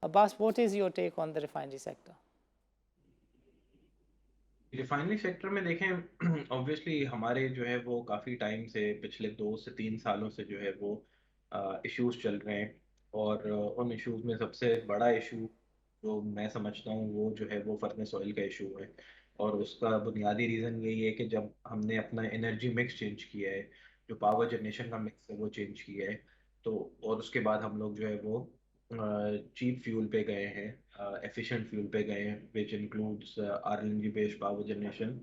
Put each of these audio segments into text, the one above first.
Abbas, what is your take on the refinery sector? Refinery sector में देखें obviously हमारे जो है वो काफ़ी टाइम से पिछले 2 से 3 सालों से जो है वो इश्यूज चल रहे हैं। और उन इश्यूज में सबसे बड़ा इशू जो मैं समझता हूँ वो जो है वो फर्नेस ऑयल का इशू है। और उसका बुनियादी रीज़न यही है कि जब हमने अपना एनर्जी मिक्स चेंज किया है, जो पावर जनरेशन का मिक्स है वो चेंज किया है, तो और उसके बाद हम लोग जो है वो चीप फ्यूल पे गए हैं, एफिशिएंट फ्यूल पे गए हैं, which includes RLNG based power generation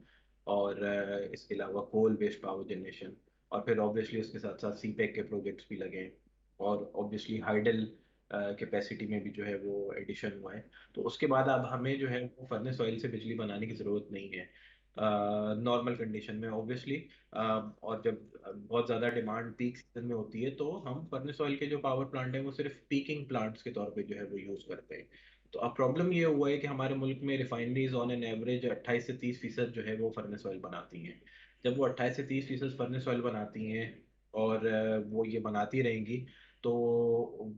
और इसके अलावा कोल बेस्ड पावर जनरेशन। और फिर ऑब्वियसली उसके साथ साथ सीपेक के प्रोजेक्ट्स भी लगे हैं। और ऑब्वियसली हाइडल कैपेसिटी में भी जो है वो एडिशन हुआ है। तो उसके बाद अब हमें जो है वो फर्नेस ऑयल से बिजली बनाने की ज़रूरत नहीं है नॉर्मल कंडीशन में ऑब्वियसली। और जब बहुत ज़्यादा डिमांड पीक सीजन में होती है तो हम फर्नेस ऑयल के जो पावर प्लांट है वो सिर्फ पीकिंग प्लांट्स के तौर पे जो है वो यूज़ करते हैं। तो अब प्रॉब्लम ये हुआ है कि हमारे मुल्क में रिफाइनरीज ऑन एन एवरेज 28 से 30% जो है वो फर्नेस ऑयल बनाती हैं। जब वो 28 से 30% फर्नेस ऑयल बनाती हैं और वो ये बनाती रहेंगी, तो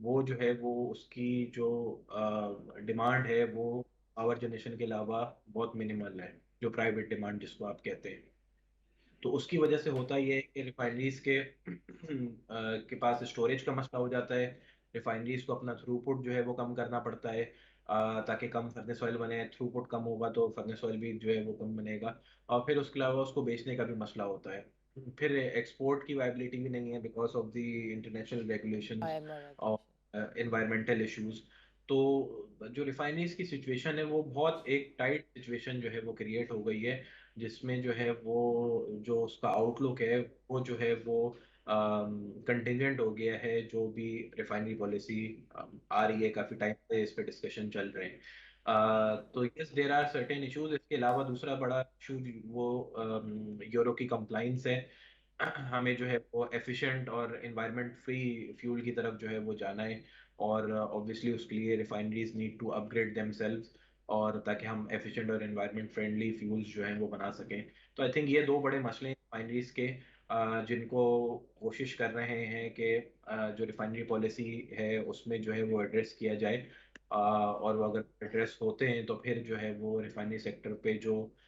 वो जो है वो उसकी जो डिमांड है वो पावर जनरेशन के अलावा बहुत मिनिमल है, जो प्राइवेट डिमांड जिसको आप कहते हैं। तो उसकी वजह से होता ये है कि रिफाइनरीज के पास स्टोरेज का मसला हो जाता है। रिफाइनरीज को अपना थ्रूपुट जो है वो कम करना पड़ता है ताकि कम फर्नेस ऑयल बने। थ्रूपुट कम होगा तो फर्नेस ऑयल भी जो है वो कम बनेगा। और फिर उसके अलावा उसको बेचने का भी मसला होता है। फिर एक्सपोर्ट की वायबिलिटी भी नहीं है because of the international regulations IMO और regulation. Environmental issues. तो जो रिफाइनरीज की सिचुएशन है वो बहुत एक टाइट सिचुएशन जो है वो क्रिएट हो गई है, जिसमें जो है वो जो उसका आउटलुक है वो जो है वो कंटिजेंट हो गया है। जो भी रिफाइनरी पॉलिसी आ रही है, काफ़ी टाइम से इस पे डिस्कशन चल रहे हैं। तो yes there are certain issues. इसके अलावा दूसरा बड़ा इशू वो यूरो की कंप्लाइंस है। हमें जो है वो एफिशिएंट और एनवायरनमेंट फ्री फ्यूल की तरफ जो है वो जाना है। और ऑब्वियसली उसके लिए refineries need to upgrade themselves, और ताकि हम एफिशिएंट और एनवायरनमेंट फ्रेंडली फ्यूल्स जो हैं वो बना सकें। तो आई थिंक ये दो बड़े मसले हैं रिफाइनरीज के, जिनको कोशिश कर रहे हैं कि जो रिफाइनरी पॉलिसी है उसमें जो है वो एड्रेस किया जाए। और वो अगर एड्रेस होते हैं तो फिर जो है वो रिफाइनरी सेक्टर पे जो